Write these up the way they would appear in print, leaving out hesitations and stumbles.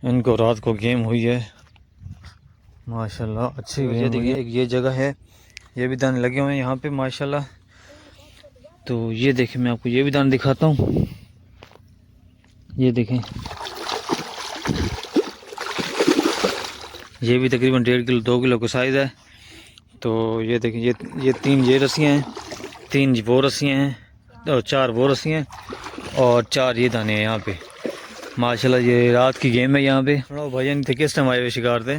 इनको रात को गेम हुई है माशाल्लाह, अच्छी गेम हुई है। एक ये जगह है, ये भी दाने लगे हुए हैं यहाँ पे माशाल्लाह। तो ये देखें, मैं आपको ये भी दाने दिखाता हूँ। ये देखें, ये भी तकरीबन 1.5 किलो 2 किलो का साइज़ है। तो ये देखें, ये 3 ये रस्सियाँ हैं, 3 वो रस्सियाँ हैं और 4 वो रस्सियाँ हैं और 4 ये दाने हैं यहाँ पे माशाल्लाह। ये रात की गेम है यहाँ पे। भाईजान थे किस टाइम आए हुए शिकार थे?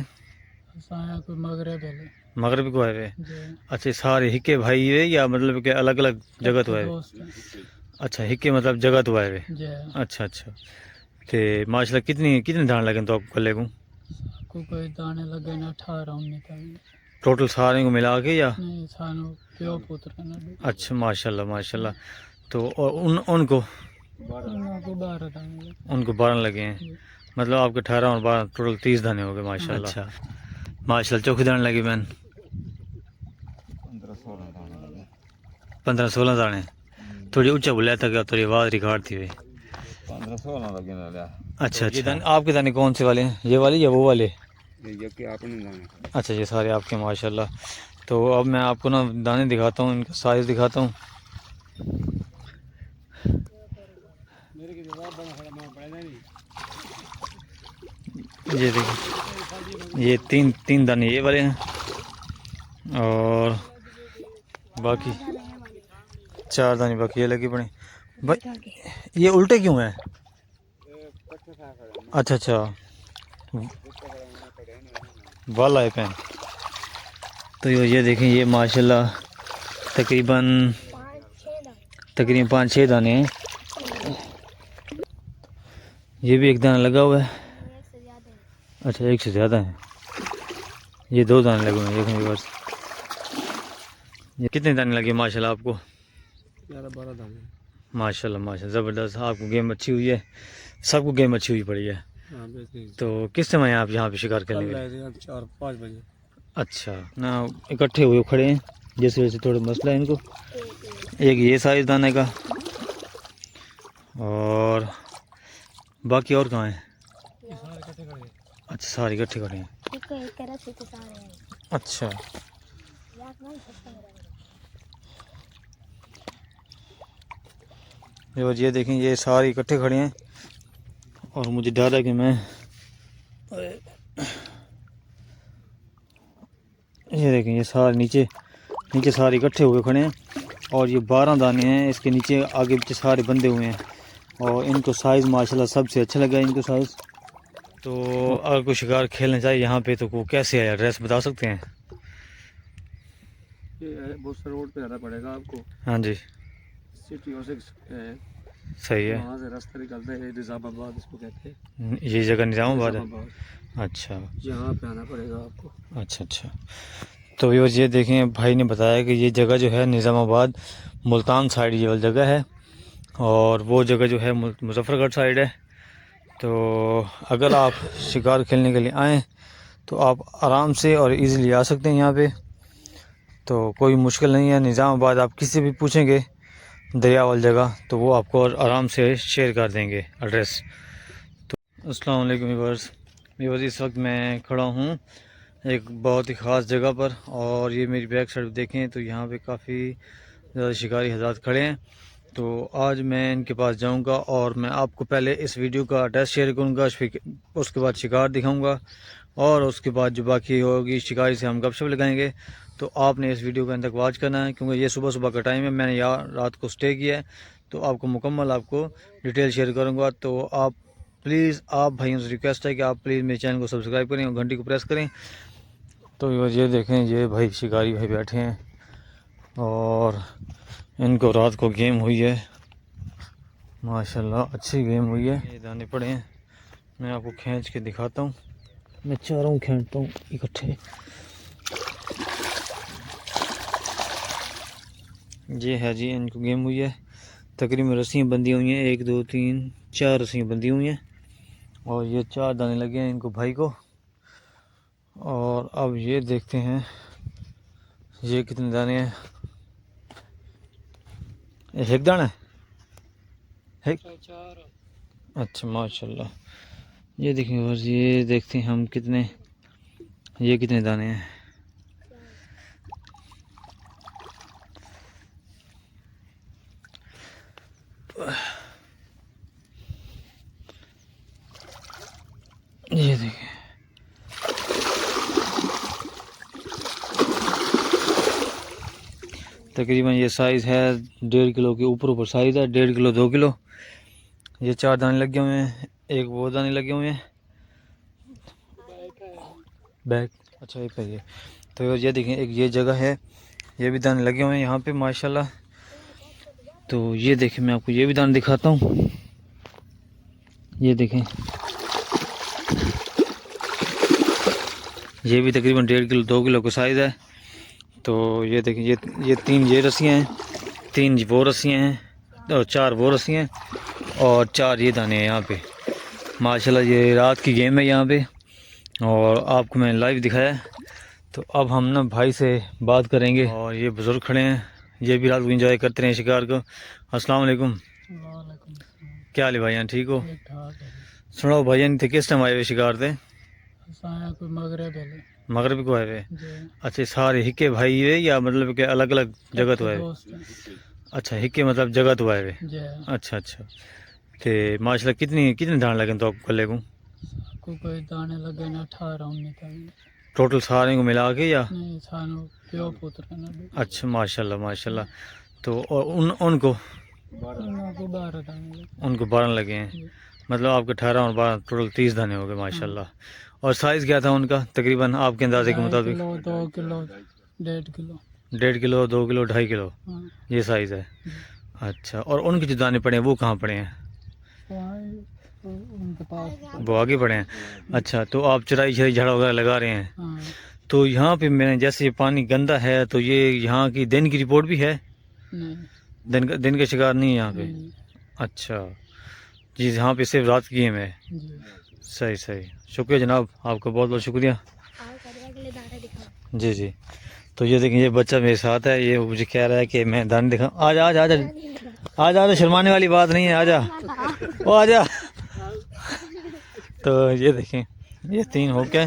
मगरब को आए हुए। अच्छा, सारे हिक्के भाई हुए या मतलब कि अलग अलग जगह तो आए हुए? अच्छा, हिक्के मतलब जगह तो आए हुए। अच्छा अच्छा। तो माशाल्लाह कितनी कितने दाने लगे तो आपको कल्ले को? कोई दाने लगे ना 18-19 टोटल सारे को मिला के या? नहीं, सानू प्यो पुत्र ना। अच्छा माशाल्लाह माशाल्लाह। तो और उनको 12 लगे हैं, मतलब आपके 18 और 12 टोटल 30 दाने हो गए माशाल्लाह। अच्छा माशाल्लाह। चौकी दाने लगी मैन 15-16 दाने। थोड़ी ऊंचा बोला था क्या, थोड़ी आवाज़ रिकॉर्ड थी भाई। 15-16 लगे ना लिया। अच्छा अच्छा। आपके दाने कौन से वाले हैं, ये वाले या वो वाले? ये कि आपने दाने। अच्छा, ये सारे आपके माशाल्लाह। तो अब मैं आपको ना दाने दिखाता हूँ, इनका साइज़ दिखाता हूँ। ये देखिए, ये तीन दाने ये वाले हैं और बाकी 4 दाने बाकी ये लगे पड़े भाई। ये उल्टे क्यों हैं? अच्छा अच्छा, वाला है पेन। तो ये देखें, ये माशाल्लाह तकरीबन 5-6 दाने हैं। ये भी एक दाना लगा हुआ है। अच्छा, एक से ज़्यादा है। ये 2 दाने लगे हुए हैं, देखें बस। ये कितने दाने लगे माशाल्लाह आपको? 11-12 दाने माशाल्लाह माशाल्लाह, ज़बरदस्त। आपको गेम अच्छी हुई है, सबको गेम अच्छी हुई पड़ी है। तो किस समय आप यहाँ पे शिकार करने गए? 4-5 बजे। अच्छा ना, इकट्ठे हुए खड़े हैं जिस वजह से थोड़ा मसला है इनको। एक ये साइज दाने का और बाकी और कहाँ हैं? अच्छा, सारे इकट्ठे खड़े हैं। अच्छा, ये देखें, ये सारे इकट्ठे खड़े हैं और मुझे डर है कि मैं, ये देखें, ये सारे नीचे नीचे सारे इकट्ठे हुए खड़े हैं और ये 12 दाने हैं इसके नीचे, आगे पीछे सारे बंधे हुए हैं और इनको साइज़ माशाल्लाह सबसे अच्छा लगा इनको साइज़। तो अगर कोई शिकार खेलना चाहिए यहाँ पे तो वो कैसे है, एड्रेस बता सकते हैं? ये बोसर रोड पे आना पड़ेगा आपको। हाँ जी, सिटी हो सही है। वहाँ से रास्ता निकलता है, निज़ामाबाद इसको कहते हैं। ये जगह निज़ामाबाद है? अच्छा, यहाँ पे आना पड़ेगा आपको। अच्छा अच्छा। तो व्यूअर्स, ये देखें, भाई ने बताया कि ये जगह जो है निज़ामाबाद मुल्तान साइड ये वाली जगह है और वो जगह जो है मुजफ्फरगढ़ साइड है। तो अगर आप शिकार खेलने के लिए आएँ तो आप आराम से और इजीली आ सकते हैं यहाँ पे। तो कोई मुश्किल नहीं है। निज़ामाबाद आप किसी भी पूछेंगे दरिया वाली जगह तो वो आपको आराम से शेयर कर देंगे एड्रेस। तो अस्सलाम वालेकुम व्यूअर्स, इस वक्त मैं खड़ा हूँ एक बहुत ही ख़ास जगह पर और ये मेरी बैक साइड देखें तो यहाँ पे काफ़ी ज़्यादा शिकारी हज़रात खड़े हैं। तो आज मैं इनके पास जाऊंगा और मैं आपको पहले इस वीडियो का एड्रेस शेयर करूंगा, उसके बाद शिकार दिखाऊंगा और उसके बाद जो बाकी होगी शिकारी से हम गपशप लगाएंगे। तो आपने इस वीडियो को अंत तक वॉच करना है क्योंकि ये सुबह सुबह का टाइम है, मैंने यहाँ रात को स्टे किया है तो आपको मुकम्मल आपको डिटेल शेयर करूँगा। तो आप प्लीज़, आप भाइयों से रिक्वेस्ट है कि आप प्लीज़ मेरे चैनल को सब्सक्राइब करें और घंटी को प्रेस करें। तो ये देखें, ये भाई शिकारी भाई बैठे हैं और इनको रात को गेम हुई है माशाल्लाह, अच्छी गेम हुई है। ये दाने पड़े हैं, मैं आपको खींच के दिखाता हूँ। मैं चारों खींचता हूँ इकट्ठे। ये है जी, इनको गेम हुई है। तकरीबन रस्सियाँ बंधी हुई हैं, 1 2 3 4 रस्सियाँ बंधी हुई हैं और ये 4 दाने लगे हैं इनको भाई को। और अब ये देखते हैं ये कितने दाने हैं। एक दाना है, एक। अच्छा माशाल्लाह, ये देखें बस, ये देखते हैं हम कितने, ये कितने दाने हैं। ये देखें, तकरीबन ये साइज़ है 1.5 किलो के ऊपर साइज़ है, 1.5 किलो 2 किलो। ये 4 दाने लगे हुए हैं, एक वो दाने लगे हुए हैं बैग, अच्छा ये पे ये। तो ये देखें, एक ये जगह है, ये भी दाने लगे हुए हैं यहाँ पे माशाल्लाह। तो ये देखें, मैं आपको ये भी दाने दिखाता हूँ। ये देखें, ये भी तकरीबन 1.5 किलो 2 किलो का साइज़ है। तो ये देखें, ये 3 ये रस्सियाँ हैं, 3 वो रस्सियाँ हैं और 4 वो रस्सियाँ हैं और 4 ये दाने हैं यहाँ पे माशाल्लाह। ये रात की गेम है यहाँ पे और आपको मैंने लाइव दिखाया। तो अब हम ना भाई से बात करेंगे और ये बुज़ुर्ग खड़े हैं, ये भी रात को एंजॉय करते हैं शिकार को। अस्सलाम वालेकुम, वालेकुम सलाम। क्या हाल है भाईजान, ठीक हो? ठीक ठाक है। सुनाओ भाईजान, थे किस टाइम आए हुए शिकार थे? असां कोई मगरब है मगरब को आए हुए? जी। अच्छा, सारे हिक्के भाई हुए या मतलब कि अलग अलग जगह तो आए हुए? दोस्त हैं। अच्छा, हिक्के मतलब जगह तो आए हुए। जी। अच्छा अच्छा, तो माशाल्लाह कितनी कितने दाने लगे तो आपको कल्ले को? को कोई दाने लगे ना 18 19 तक। टोटल सारे को मिला के या? नहीं सानू प्यो पुत्र है ना। अच्छा माशाल्लाह माशाल्लाह। तो और उनको उनको 12 दाने लगे। उनको 12 लगे हैं, जी। मतलब आपके 18 और 12 टोटल 30 दाने हो गए माशाल्लाह। और साइज़ क्या था उनका तकरीबन आपके अंदाजे के 2.5 मुताबिक? Kilo 2 kilo 1.5 kilo. 1.5 kilo 2 kilo 2.5 kilo हाँ। ये साइज़ है। जी। अच्छा, और उनके जो दाने पड़े हैं वो कहाँ पड़े हैं? वहाँ उनके पास। वो आगे पड़े हैं। अच्छा, तो आप चराई शराई झाड़ा वगैरह लगा रहे हैं? हाँ। तो यहाँ पे मैंने जैसे ये पानी गंदा है, तो ये यहाँ की दिन की रिपोर्ट भी है? नहीं दिन के शिकार नहीं है यहाँ पे? नहीं। अच्छा जी, यहाँ पे सिर्फ रात की गेम है। जी। सही सही, शुक्रिया जनाब, आपका बहुत बहुत शुक्रिया। जी जी। तो ये देखें, ये बच्चा मेरे साथ है, ये मुझे कह रहा है कि मैं दाने दिखा। आजा आजा आजा आजा आजा, शर्माने वाली बात नहीं है, आजा ओ आजा। तो ये देखें, ये 3 हुक है,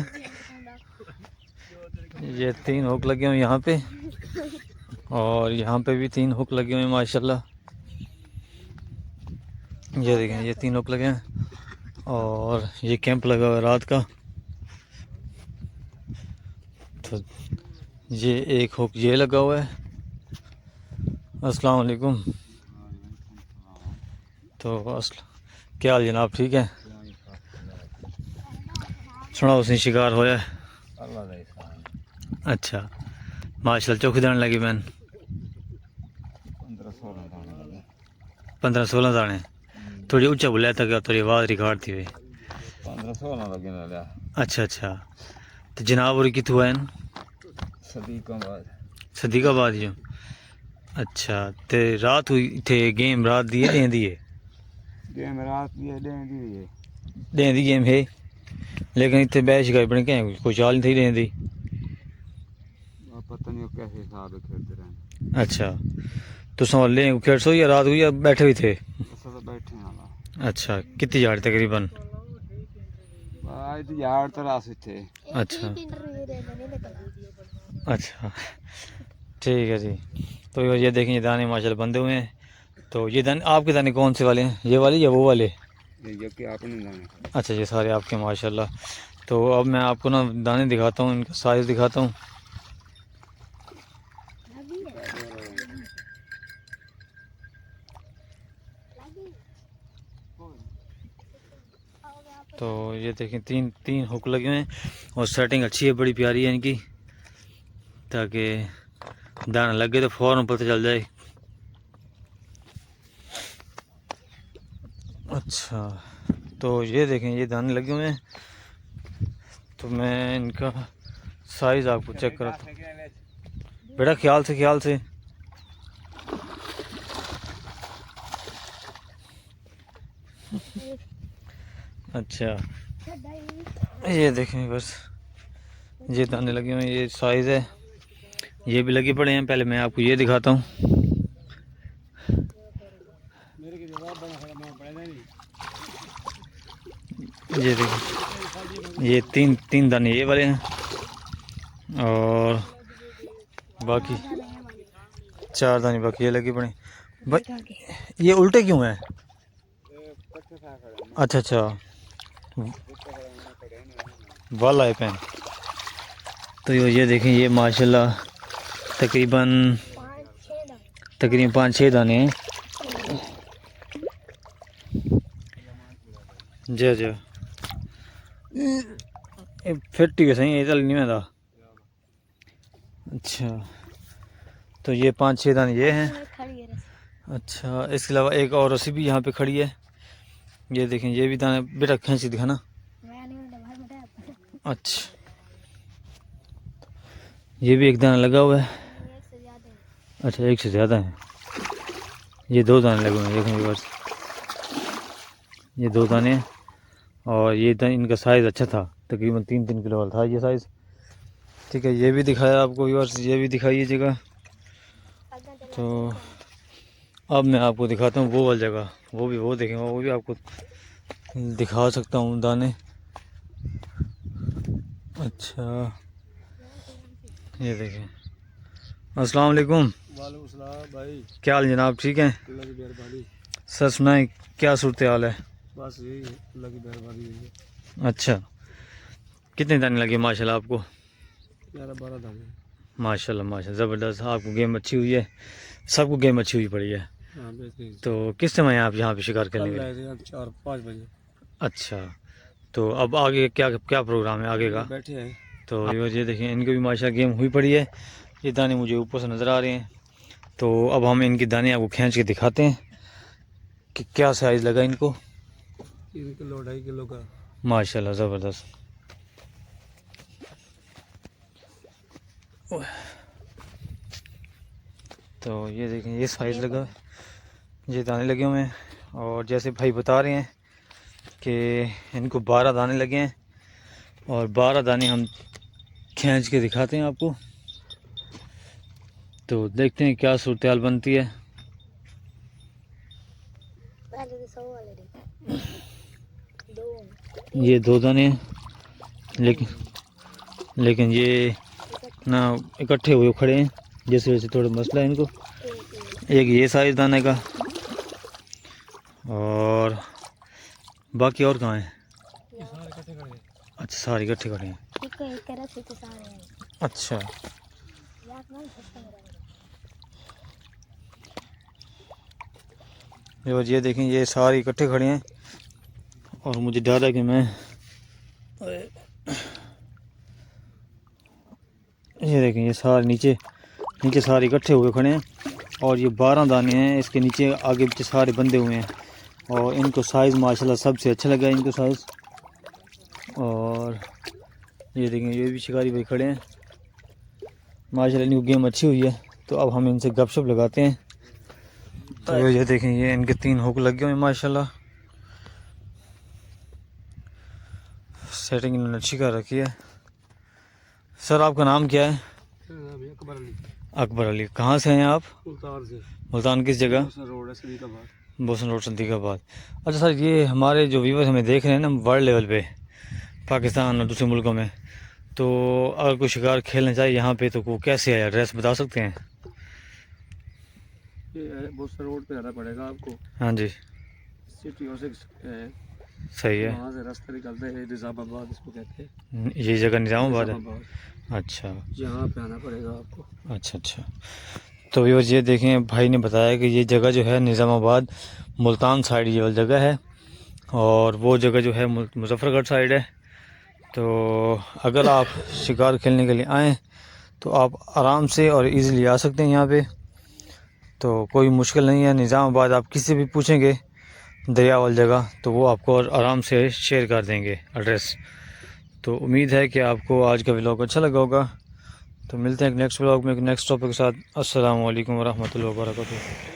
ये 3 हुक लगे हुए यहाँ पे और यहाँ पे भी 3 हुक लगे हुए माशाल्लाह। ये देखें, ये 3 हुक लगे हैं और ये कैंप लगा हुआ है रात का। तो ये एक हुक ये लगा हुआ है। अस्सलाम वालेकुम। तो क्या हाल जनाब, ठीक है? सुना उसने शिकार होया? अल्लाह दा एहसान। अच्छा माशाल्लाह, चौकी दाने लगी मैन 15-16 दाने लगे। 15-16 दाने। थोड़ी ऊंचा बोला था क्या, थोड़ी आवाज़ रिकॉर्ड थी हुई। 15-16 लगे ना लिया। अच्छा अच्छा, तो जनाब और कितने हुआ है? सदीकाबाद। सदीकाबाद जो। अच्छा, तो रात हुई थे गेम, रात दी है दी है? गेम रात भी है, दिन दी भी है। दी गेम है, लेकिन इतने बैश गए बने क्या कोई चाल नहीं थी दें दी? पता नहीं कैसे हिसाब है खेलते रहे। अच्छा, तो समझ लें खेड़ सो या रात हुई या बैठे हुए थे? असां तो बैठे हाँ। अच्छा, कितनी यार तकरीबन? आज तो यार तो रास थे। अच्छा अच्छा, ठीक है जी। तो ये देखें, ये दाने माशाल्लाह बंधे हुए हैं। तो ये दाने आपके दाने कौन से वाले हैं, ये वाले या वो वाले? ये कि आपने दाने। अच्छा, ये सारे आपके माशाल्लाह। तो अब मैं आपको ना दाने दिखाता हूँ, इनका साइज़ दिखाता हूँ। तो ये देखें, 3 हुक लगे हुए हैं और सेटिंग अच्छी है, बड़ी प्यारी है इनकी, ताकि दाना लगे तो फ़ौरन पता चल जाए। अच्छा, तो ये देखें, ये दाने लगे हुए हैं। तो मैं इनका साइज़ आपको चेक कराता हूँ बेटा, ख्याल से। अच्छा, ये देखें बस, ये दाने लगे हुए हैं, ये साइज़ है, ये भी लगे पड़े हैं। पहले मैं आपको ये दिखाता हूँ। ये देखिए ये तीन दाने ये वाले हैं और बाकी 4 दाने बाकी ये लगे पड़े भाई। ये उल्टे क्यों हैं? अच्छा अच्छा वाला है पेन। तो ये देखें ये माशाल्लाह तकरीबन 5-6 दाने हैं। जी जी फिट ही सही है, चल नहीं में था। अच्छा तो ये 5-6 दाने ये हैं। अच्छा इसके अलावा एक और रस्सी भी यहाँ पे खड़ी है। ये देखें ये भी दाने बेटा खींच दिखाना। अच्छा ये भी एक दाना लगा हुआ है। अच्छा एक से ज़्यादा है। ये 2 दाने लगे हुए हैं देखें बस, ये 2 दाने हैं और ये इनका साइज़ अच्छा था, तकरीबन 3-3 किलो वाला था ये साइज़। ठीक है ये भी दिखाया आपको व्यूअर्स, ये भी दिखाई जगह। तो अब मैं आपको दिखाता हूँ वो वाली जगह, वो देखेंगे, वो भी आपको दिखा सकता हूँ दाने। अच्छा ये देखें। अस्सलाम वालेकुम। वालेकुम सलाम भाई, क्या हाल जनाब, ठीक हैं? अल्लाह की मेहरबानी। सर सुनाएं क्या सूरत हाल है? बस यही है, अल्लाह की मेहरबानी है। अच्छा कितने दाने लगे माशाल्लाह आपको? 11-12 दाने। माशाल्लाह माशाल्लाह ज़बरदस्त, आपको गेम अच्छी हुई है, सबको गेम अच्छी हुई पड़ी है। हाँ बेहतरीन। तो किस समय आप यहाँ पे शिकार करने कल गए? आए थे हम 4-5 बजे। अच्छा तो अब आगे क्या क्या प्रोग्राम है आगे का? बैठे हैं। तो ये देखिए इनकी भी माशाल्लाह गेम हुई पड़ी है। ये दाने मुझे ऊपर से नज़र आ रहे हैं। तो अब हम इनकी दाने आपको खींच के दिखाते हैं कि क्या साइज़ लगा इनको। 3 किलो 2.5 किलो का। माशाल्लाह ज़बरदस्त। तो ये देखें ये साइज़ लगा, ये दाने लगे हुए हैं। और जैसे भाई बता रहे हैं कि इनको 12 दाने लगे हैं और 12 दाने हम खींच के दिखाते हैं आपको। तो देखते हैं क्या सूरत हाल बनती है। ये 2 दाने हैं लेकिन ये ना इकट्ठे हुए खड़े हैं, जिस वजह से थोड़ा मसला है इनको। एक ये साइज दाने का और बाकी और कहाँ हैं? अच्छा सारे इकट्ठे खड़े हैं। अच्छा ये देखें ये सारे इकट्ठे खड़े हैं और मुझे डर है कि मैं ये देखें ये सारे नीचे सारे इकट्ठे हुए खड़े हैं और ये 12 दाने हैं इसके नीचे, आगे पीछे सारे बंधे हुए हैं। और इनको साइज़ माशाल्लाह सबसे अच्छा लगा इनको साइज़। और ये देखें ये भी शिकारी भाई खड़े हैं, माशाल्लाह इनकी गेम अच्छी हुई है। तो अब हम इनसे गपशप लगाते हैं। तो ये देखें ये इनके 3 हुक लगे हुए हैं माशाल्लाह, सेटिंग इन्होंने अच्छी कर रखी है। सर आपका नाम क्या है? अकबर अली। अकबर अली। कहाँ से हैं आप? मुल्तान से। मुल्तान किस जगह? रोड है सदीकाबाद। Boson road सदीकाबाद। अच्छा सर ये हमारे जो व्यूवर्स हमें देख रहे हैं ना वर्ल्ड लेवल पे, पाकिस्तान और दूसरे मुल्कों में, तो अगर कोई शिकार खेलना चाहे यहाँ पे तो वो कैसे है, एड्रेस बता सकते हैं? ये बोसन रोड पे आना पड़ेगा आपको। हाँ जी सिटी और सही है। वहाँ से रास्ता निकलते हैं निज़ामाबाद, इसको कहते हैं। ये जगह निज़ामाबाद है? अच्छा यहाँ पे आना पड़ेगा आपको। अच्छा अच्छा। तो व्यूअर्स ये देखें भाई ने बताया कि ये जगह जो है निज़ामाबाद मुल्तान साइड ये वाली जगह है और वो जगह जो है मुजफ्फरगढ़ साइड है। तो अगर आप शिकार खेलने के लिए आएँ तो आप आराम से और इजीली आ सकते हैं यहाँ पे। तो कोई मुश्किल नहीं है। निज़ामाबाद आप किसी भी पूछेंगे दरिया वाली जगह तो वो आपको आराम से शेयर कर देंगे एड्रेस। तो उम्मीद है कि आपको आज का व्लॉग अच्छा लगा होगा। तो मिलते हैं एक नेक्स्ट व्लॉग में एक नेक्स्ट टॉपिक के साथ। अस्सलाम वालेकुम वरहमतुल्लाहि वबरकातुहू।